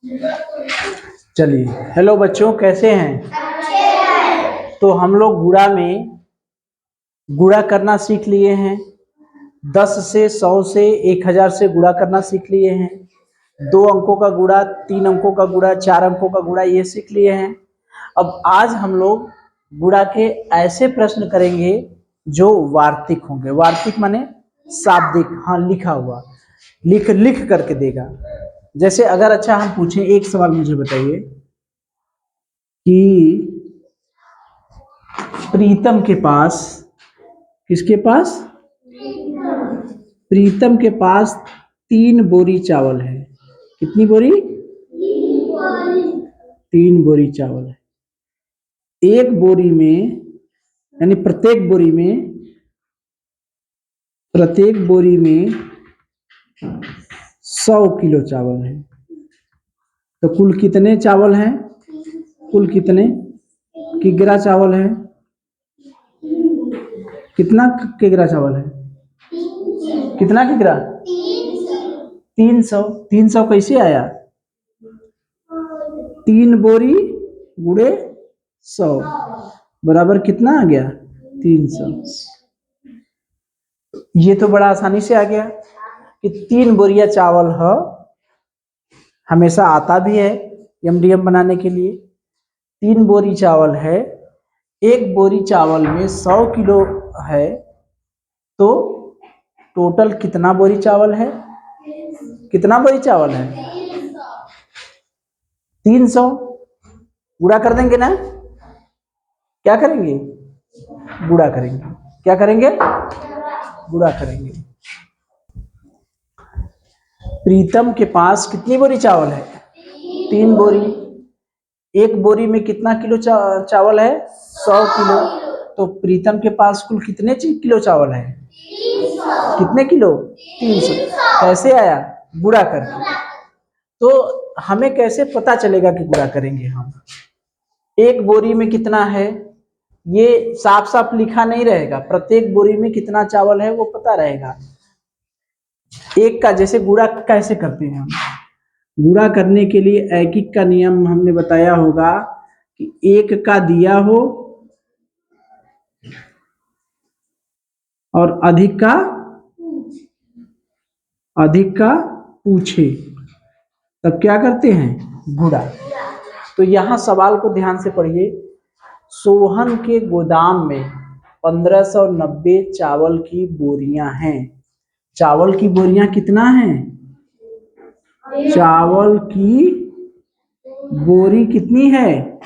चलिए, हेलो बच्चों, कैसे हैं? तो हम लोग गुणा में गुणा करना सीख लिए हैं। 10 से 100 से 1000 से गुणा करना सीख लिए हैं। 2 अंकों का गुणा, 3 अंकों का गुणा, 4 अंकों का गुणा, ये सीख लिए हैं। अब आज हम लोग गुणा के ऐसे प्रश्न करेंगे जो वार्तिक होंगे। वार्तिक माने शाब्दिक, हाँ, लिखा हुआ, लिख करके देगा। जैसे अगर अच्छा हम पूछें, एक सवाल मुझे बताइए कि प्रीतम के पास, किसके पास? प्रीतम के पास 3 बोरी चावल है। कितनी बोरी? 3 बोरी चावल है। एक बोरी में, यानी प्रत्येक बोरी में 100 किलो चावल है। तो कुल कितने चावल हैं? कुल कितने किग्रा चावल है? कितना किग्रा चावल है? कितना किग्रा? 300। 300 कैसे आया? 3 बोरी गुणे 100 बराबर कितना आ गया? 300। ये तो बड़ा आसानी से आ गया कि 3 बोरिया चावल है। हमेशा आता भी है एमडीएम बनाने के लिए। 3 बोरी चावल है, एक बोरी चावल में 100 किलो है, तो टोटल कितना बोरी चावल है? कितना बोरी चावल है? 300। गुणा कर देंगे ना? क्या करेंगे? गुणा करेंगे। क्या करेंगे? गुणा करेंगे। प्रीतम के पास कितनी बोरी चावल है? 3 बोरी। एक बोरी में कितना किलो चावल है? 100 किलो। तो प्रीतम के पास कुल कितने किलो चावल है? कितने किलो? 300। कैसे आया? गुणा करके। तो हमें कैसे पता चलेगा कि गुणा करेंगे हम? एक बोरी में कितना है ये साफ साफ लिखा नहीं रहेगा, प्रत्येक बोरी में कितना चावल है वो पता रहेगा। एक का जैसे गुणा कैसे करते हैं हम? गुणा करने के लिए ऐकिक का नियम हमने बताया होगा कि एक का दिया हो और अधिक का पूछे, तब क्या करते हैं? गुणा। तो यहाँ सवाल को ध्यान से पढ़िए। सोहन के गोदाम में 1590 चावल की बोरियां हैं। चावल की बोरियां कितना हैं? चावल की बोरी कितनी है?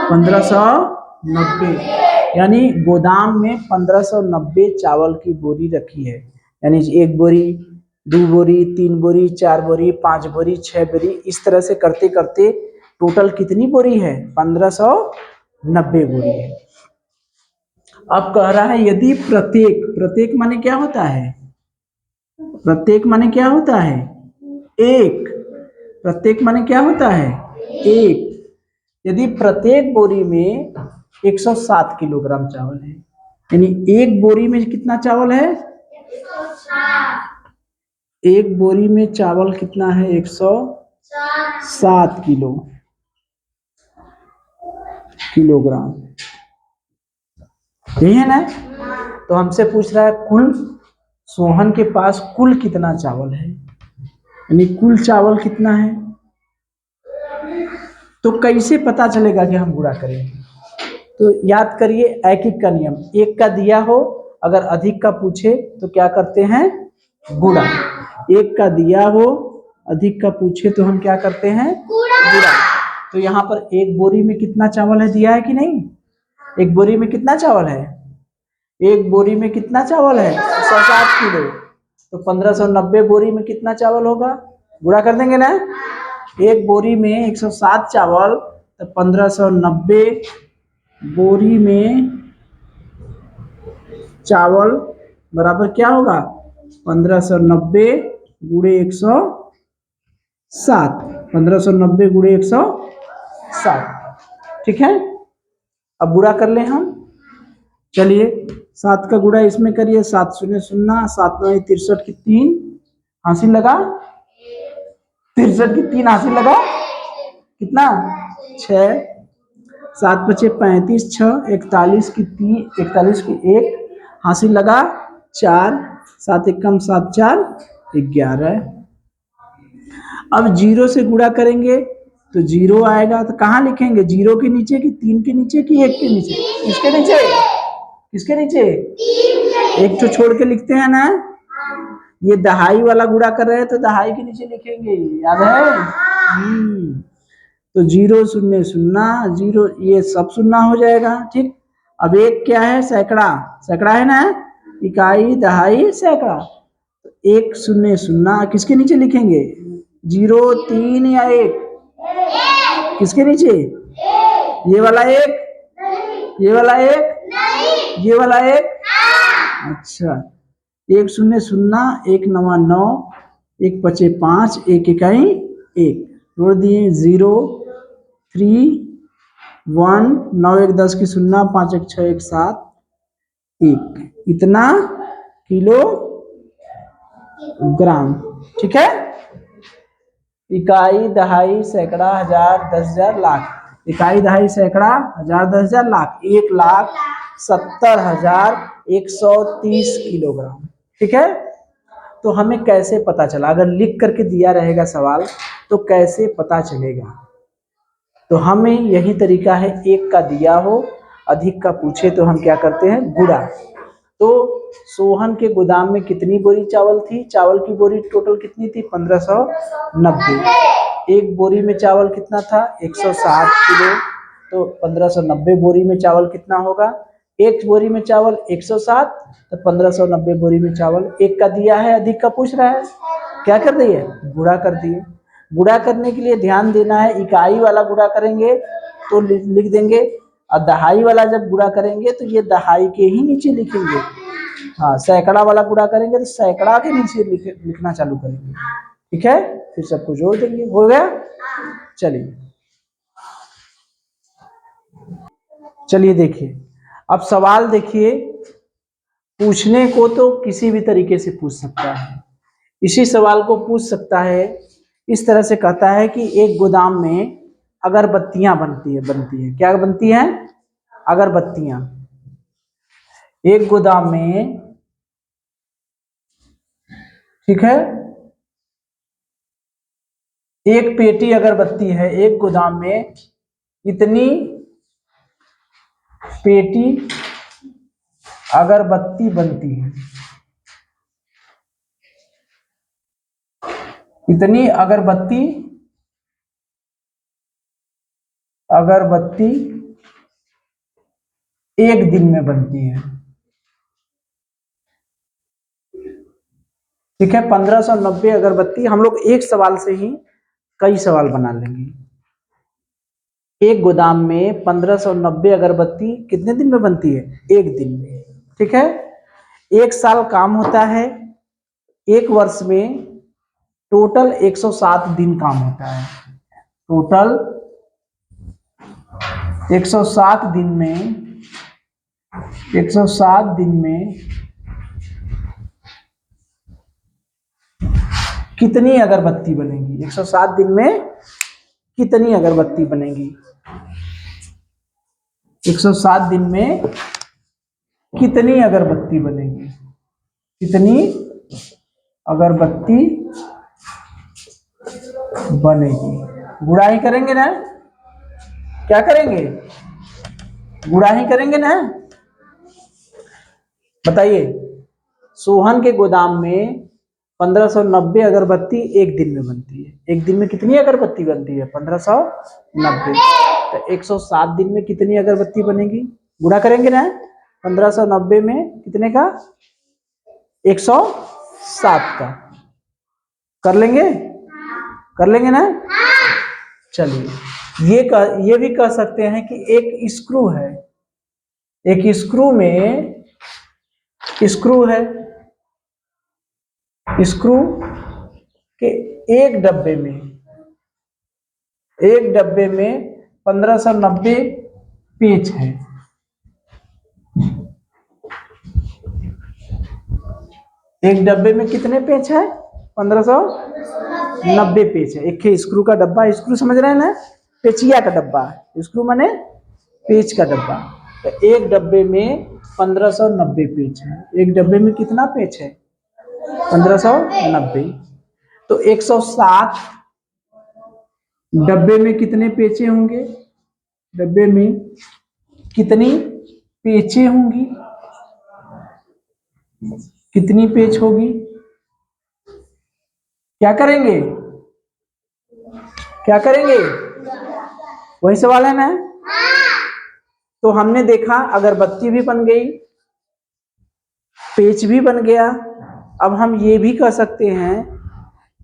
1590। यानी गोदाम में 1590 चावल की बोरी रखी है। यानी 1 बोरी, 2 बोरी, 3 बोरी, 4 बोरी, 5 बोरी, 6 बोरी, इस तरह से करते करते टोटल कितनी बोरी है? 1590 बोरी है। अब कह रहा है यदि प्रत्येक माने क्या होता है? प्रत्येक माने क्या होता है? एक। प्रत्येक माने क्या होता है? एक। यदि प्रत्येक बोरी में 107 किलोग्राम चावल है, यानी एक बोरी में कितना चावल है? 107। एक बोरी में चावल कितना है? 107 किलोग्राम। यही है ना? तो हमसे पूछ रहा है कुल, सोहन के पास कुल कितना चावल है, यानी कुल चावल कितना है। तो कैसे पता चलेगा कि हम गुणा करेंगे? तो याद करिए ऐकिक का नियम, एक का दिया हो अगर अधिक का पूछे तो क्या करते हैं? गुणा। एक का दिया हो अधिक का पूछे तो हम क्या करते हैं? गुणा। तो यहाँ पर एक बोरी में कितना चावल है दिया है कि नहीं? एक बोरी में कितना चावल है? एक बोरी में कितना चावल है? 107 किलो। तो 1590 बोरी में कितना चावल होगा? गुणा कर देंगे ना? एक बोरी में 107 चावल, तो 1590 बोरी में चावल बराबर क्या होगा? 1590 गुणे 107। 1590 गुणे 107। ठीक है, अब गुणा कर ले हम। चलिए 7 का गुणा इसमें करिए। 7 शून्य शून्य, 7 9 63 की 3, हासिल लगा 63 की 3 हासिल लगा कितना 6, 7 पचे 35, 6 41 की 3, 41 की 1 हासिल लगा 4, 7 एक कम 7 4 11। अब 0 से गुणा करेंगे तो 0 आएगा, तो कहाँ लिखेंगे 0 के नीचे कि 3 के नीचे कि 1 के नीचे, किसके नीचे, किसके नीचे, एक तो छोड़ के लिखते हैं ना, ये दहाई वाला गुणा कर रहे हैं तो दहाई के नीचे लिखेंगे, याद है। तो 0 0 0 0 ये सब शून्य हो जाएगा, ठीक। अब एक क्या है सैकड़ा, सैकड़ा है ना, इकाई दहाई सैकड़ा, तो 1 0 0 किसके नीचे लिखेंगे 0 3 या 1, किसके नीचे, ये वाला 1, ये वाला 1, ये वाला 1, अच्छा 1 0 0 1 9 9 1 पचे 5 1 इकाई 1 जोड़ दिए 0 3 1 9 1 10 की 0 5 1 6 1 7 1 इतना किलो ग्राम, ठीक है। इकाई दहाई सैकड़ा हजार 10,000 लाख, इकाई दहाई सैकड़ा हजार 10,000 लाख 1,70,130 किलोग्राम, ठीक है। तो हमें कैसे पता चला, अगर लिख करके दिया रहेगा सवाल तो कैसे पता चलेगा, तो हमें यही तरीका है, एक का दिया हो अधिक का पूछे तो हम क्या करते हैं गुणा। तो सोहन के गोदाम में कितनी बोरी चावल थी, चावल की बोरी टोटल कितनी थी 1590, एक बोरी में चावल कितना था 160 किलो, तो 1590 बोरी में चावल कितना होगा, एक बोरी में चावल 160, तो 1590 बोरी में चावल, एक का दिया है अधिक का पूछ रहा है, क्या कर दिए गुणा कर दिए। गुणा करने के लिए ध्यान देना है, इकाई वाला गुणा करेंगे तो लिख देंगे, और दहाई वाला जब गुणा करेंगे तो ये दहाई के ही नीचे लिखेंगे, हाँ सैकड़ा वाला गुणा करेंगे तो सैकड़ा के नीचे लिखना चालू करेंगे, ठीक है। फिर सबको जोड़ देंगे, हो गया। चलिए चलिए देखिए, अब सवाल देखिए, पूछने को तो किसी भी तरीके से पूछ सकता है, इसी सवाल को पूछ सकता है इस तरह से, कहता है कि एक गोदाम में अगरबत्तियां बनती है क्या बनती हैं, अगरबत्तियां, एक गोदाम में, ठीक है, एक पेटी अगरबत्ती है, एक गोदाम में इतनी पेटी अगरबत्ती बनती है, इतनी अगरबत्ती एक दिन में बनती है, ठीक है। 1590 अगरबत्ती, हम लोग एक सवाल से ही कई सवाल बना लेंगे। एक गोदाम में 1590 अगरबत्ती कितने दिन में बनती है, एक दिन में, ठीक है। एक साल काम होता है, एक वर्ष में टोटल 107 दिन काम होता है, टोटल 107 दिन में, 107 दिन में कितनी अगरबत्ती बनेगी, 107 दिन में कितनी अगरबत्ती बनेगी, 107 दिन में कितनी अगरबत्ती बनेगी, कितनी अगरबत्ती बनेगी, गुणा ही करेंगे ना, क्या करेंगे गुणा ही करेंगे ना। बताइए, सोहन के गोदाम में 1590 अगरबत्ती एक दिन में बनती है, एक दिन में कितनी अगरबत्ती बनती है 1590, तो 107 दिन में कितनी अगरबत्ती बनेगी, गुणा करेंगे ना, 1590 में कितने का 107 का, कर लेंगे ना। चलिए ये भी कह सकते हैं कि एक स्क्रू है, एक स्क्रू में स्क्रू है, स्क्रू के एक डब्बे में 1590 पेच है, एक डब्बे में कितने पेच है 1500, 90 पेच है। एक स्क्रू का डब्बा, स्क्रू समझ रहे हैं ना, पेचिया का डब्बा, स्क्रू माने पेच का डब्बा। तो एक डब्बे में 1590 पेच है। एक डब्बे में कितना पेच है? 1590। तो 160 डब्बे में कितने पेचे होंगे? डब्बे में कितनी पेचे होंगी? कितनी पेच होगी? क्या करेंगे? क्या करेंगे? वही सवाल है ना। तो हमने देखा अगरबत्ती भी बन गई, पेच भी बन गया। अब हम ये भी कह सकते हैं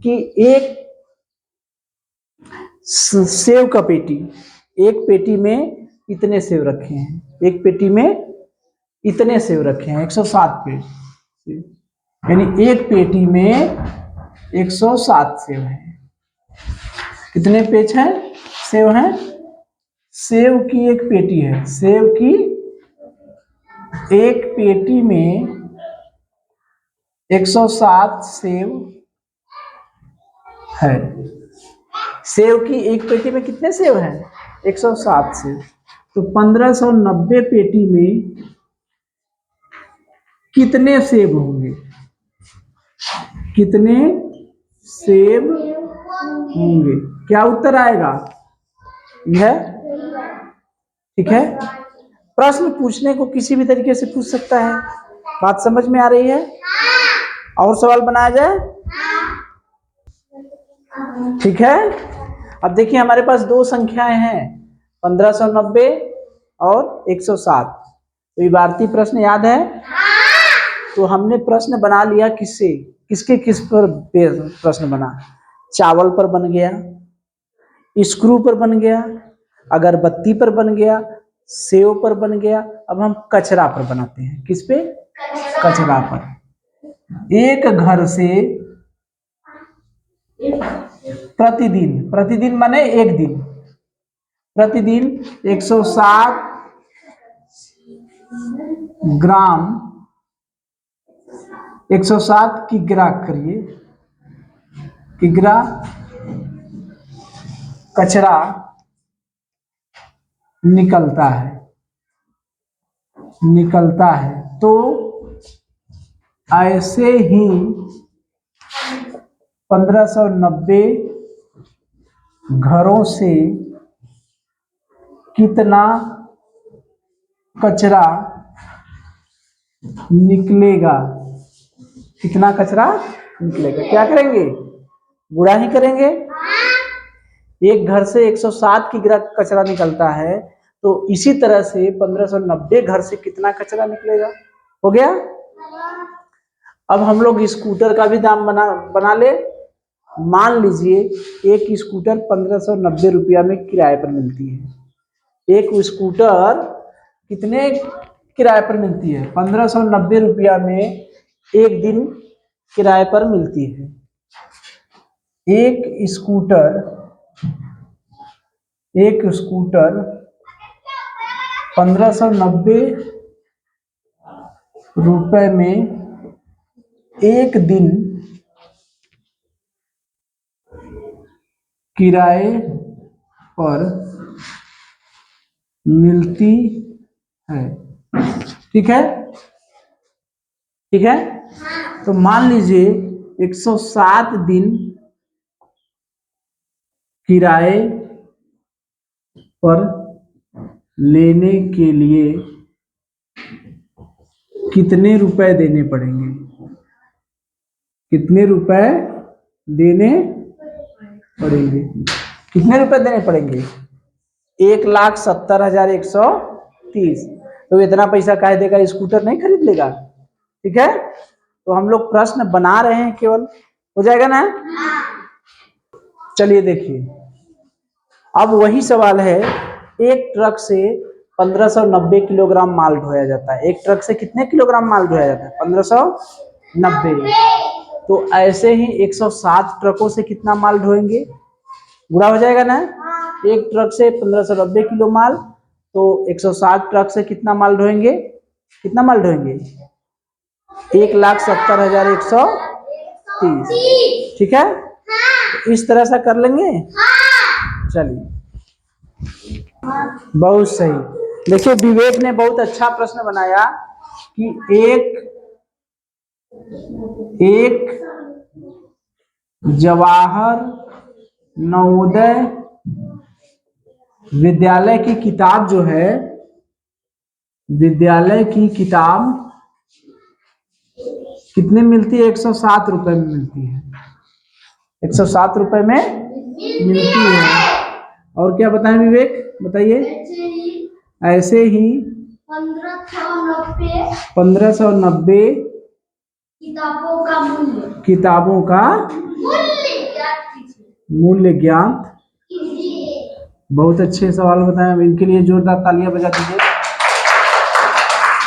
कि एक सेव का पेटी, एक पेटी में इतने सेव रखे हैं, एक पेटी में इतने सेव रखे हैं, 107 पेज, यानी एक पेटी में 107 सेव हैं। कितने पेज हैं? सेव हैं। सेव की एक पेटी है, सेव की एक पेटी में 107 सेव है। सेव की एक पेटी में कितने सेव हैं? 107 सेव। तो 1590 पेटी में कितने सेब होंगे? कितने सेब होंगे? क्या उत्तर आएगा? यह ठीक है। प्रश्न पूछने को किसी भी तरीके से पूछ सकता है। बात समझ में आ रही है? और सवाल बनाया जाए? ठीक है। अब देखिए हमारे पास दो संख्याएं हैं, 1590 और 107। तो इबारती प्रश्न याद है? तो हमने प्रश्न बना लिया किससे, किसके किस पर प्रश्न बना? चावल पर बन गया, स्क्रू पर बन गया, अगरबत्ती पर बन गया, सेव पर बन गया। अब हम कचरा पर बनाते हैं। किस पे? कचरा पर। एक घर से प्रतिदिन, प्रतिदिन माने एक दिन, प्रतिदिन 107 ग्राम, 107 किग्रा करिए, किग्रा कचरा निकलता है, निकलता है। तो ऐसे ही 1590 घरों से कितना कचरा निकलेगा? कितना कचरा निकलेगा? क्या करेंगे? गुणा ही करेंगे। एक घर से 107 किग्रा कचरा निकलता है, तो इसी तरह से 1590 घर से कितना कचरा निकलेगा? हो गया। अब हम लोग स्कूटर का भी दाम बना ले। मान लीजिए एक स्कूटर 1590 रुपया में किराए पर मिलती है। एक स्कूटर कितने किराए पर मिलती है? 1590 रुपया में एक दिन किराए पर मिलती है। एक स्कूटर 1590 रुपए में एक दिन किराए पर मिलती है। ठीक है, ठीक है। तो मान लीजिए 107 दिन किराए पर लेने के लिए कितने रुपए देने पड़ेंगे? कितने रुपए देने पड़ेंगे? कितने रुपए देने पड़ेंगे? 1,70,130। तो इतना पैसा काहे देगा? स्कूटर नहीं खरीद लेगा। ठीक है। तो हम लोग प्रश्न बना रहे हैं केवल, हो जाएगा ना। चलिए देखिए, अब वही सवाल है। एक ट्रक से 1590 किलोग्राम माल ढोया जाता है। एक ट्रक से कितने किलोग्राम माल ढोया जाता है? 1590। तो ऐसे ही 107 ट्रकों से कितना माल ढोएंगे? गुणा हो जाएगा ना। एक ट्रक से 1590 किलो माल, तो 107 ट्रक से कितना माल ढोएंगे? कितना माल ढोएंगे? 1,70,130। ठीक है। इस तरह से कर लेंगे। चलिए, बहुत सही। देखिए विवेक ने बहुत अच्छा प्रश्न बनाया कि एक जवाहर नवोदय विद्यालय की किताब जो है, विद्यालय की किताब कितने मिलती है? 107 रुपए में मिलती है। 107 रुपए में मिलती है। और क्या बताएं विवेक, बताइए। ऐसे ही 1590 किताबों का मूल्य ज्ञात। बहुत अच्छे सवाल बताएं, इनके लिए जोरदार तालियां बजा दीजिए।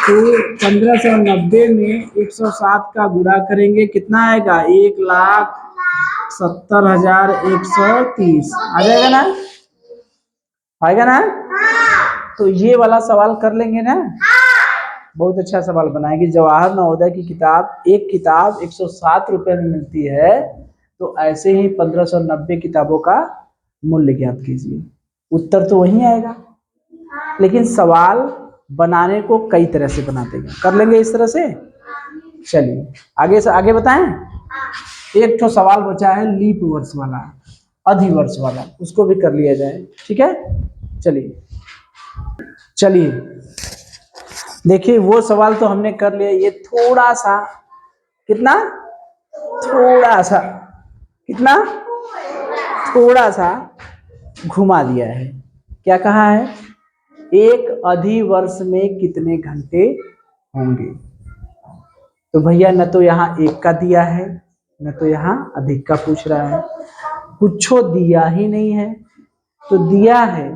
तो 1590 में 107 का गुणा करेंगे, कितना आएगा? 1,70,130 आ जाएगा ना? आएगा ना? तो ये वाला सवाल कर लेंगे ना? बहुत अच्छा सवाल बनाएगी। जवाहर नवोदय की किताब, एक किताब 107 रुपए में मिलती है, तो ऐसे ही 1590 किताबों का मूल्य ज्ञात कीजिए। उत्तर तो वही आएगा, लेकिन सवाल बनाने को कई तरह से बनाते हैं। कर लेंगे इस तरह से। चलिए आगे से आगे बताएं। एक तो सवाल बचा है लीप वर्ष वाला, अधिवर्ष वाला, उसको भी कर लिया जाए। ठीक है, चलिए देखिए वो सवाल तो हमने कर लिया। ये थोड़ा सा, कितना, थोड़ा सा, कितना, थोड़ा सा घुमा दिया है। क्या कहा है? एक अधिवर्ष में कितने घंटे होंगे? तो भैया न तो यहाँ एक का दिया है, न तो यहाँ अधिक का पूछ रहा है, कुछ दिया ही नहीं है। तो दिया है,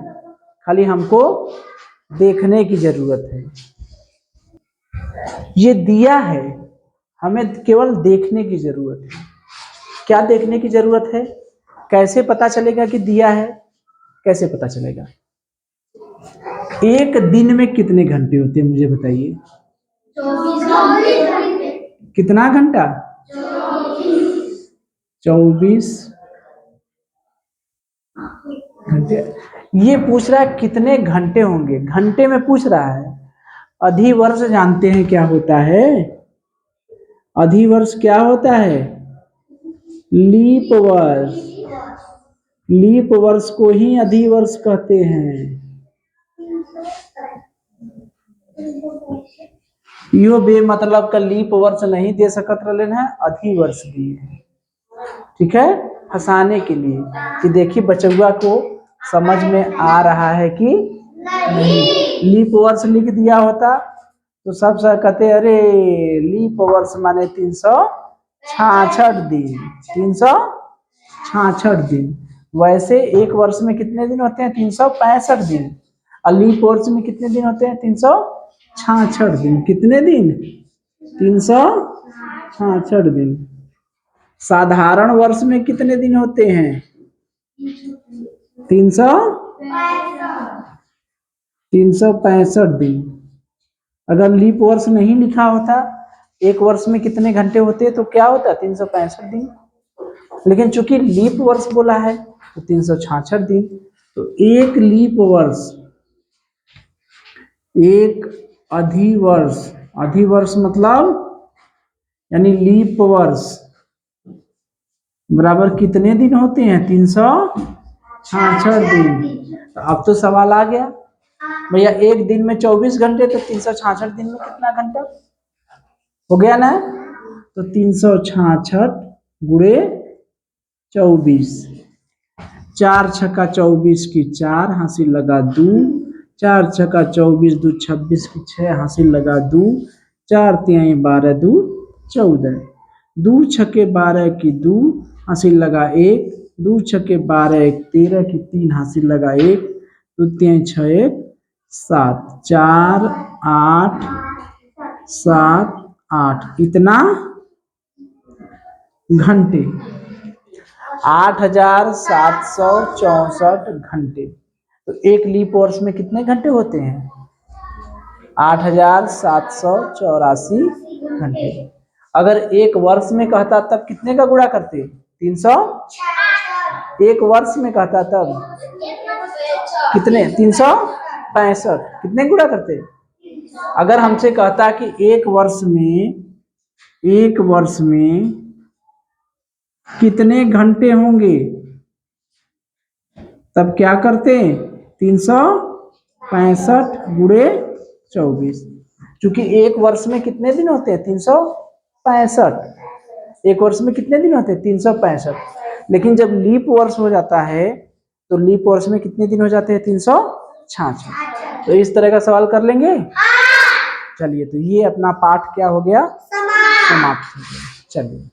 खाली हमको देखने की जरूरत है। ये दिया है, हमें केवल देखने की जरूरत है। क्या देखने की जरूरत है? कैसे पता चलेगा कि दिया है? कैसे पता चलेगा? एक दिन में कितने घंटे होते हैं मुझे बताइए? 24 कितना घंटा? 24 घंटे। ये पूछ रहा है कितने घंटे होंगे, घंटे में पूछ रहा है। अधिवर्ष जानते हैं क्या होता है? अधिवर्ष क्या होता है? लीप वर्ष। लीप वर्ष को ही अधिवर्ष कहते हैं। यो बे मतलब का लीप वर्ष नहीं दे सकत रहे हैं, अधिवर्ष दिए हैं। ठीक है, फंसाने के लिए कि देखिए बचुआ को समझ में आ रहा है कि नहीं। लीप वर्ष लिख दिया होता तो सब कहते अरे लीप वर्ष माने 366 दिन, 366 दिन। वैसे एक वर्ष में कितने दिन होते हैं? 365 दिन। और लीप वर्ष में कितने दिन होते हैं? 366 दिन। कितने दिन? 366 दिन। साधारण वर्ष में कितने दिन होते हैं? 365 दिन। अगर लीप वर्ष नहीं लिखा होता, एक वर्ष में कितने घंटे होते तो क्या होता? 365 दिन। लेकिन चूंकि लीप वर्ष बोला है तो 366 दिन। तो एक लीप वर्ष, एक अधिवर्ष, अधिवर्ष मतलब यानी लीप वर्ष बराबर कितने दिन होते हैं? 366 दिन। तो अब तो सवाल आ गया भैया, एक दिन में 24 घंटे, तो 366 दिन में कितना घंटा हो गया ना? तो 366 गुणे 24, 4 छक्का 24 की 4 हासिल लगा 2, 4 छक्का 24 2 26 की 6 हासिल लगा 2, 4 तिहाई 12 2 14, 2 छक्के 12 की 2 हासिल लगा 1, 2 छक्के 12 1 13 की 3 हासिल लगा 1, 2 तिहाई 6 1 7, 4 8 7 8, इतना घंटे। 8764 घंटे। तो एक लीप वर्ष में कितने घंटे होते हैं? 8784 घंटे। अगर एक वर्ष में कहता तब कितने का गुणा करते? 300। एक वर्ष में कहता तब कितने 365 कितने गुणा करते। अगर हमसे कहता कि एक वर्ष में कितने घंटे होंगे, तब क्या करते 365 गुणे 24। क्योंकि एक वर्ष में कितने दिन होते हैं 365, एक वर्ष में कितने दिन होते हैं 365। लेकिन जब लीप वर्ष हो जाता है तो लीप वर्ष में कितने दिन हो जाते हैं 366। तो इस तरह का सवाल कर लेंगे। चलिए, तो ये अपना पाठ क्या हो गया, समाप्त हो गया। चलिए।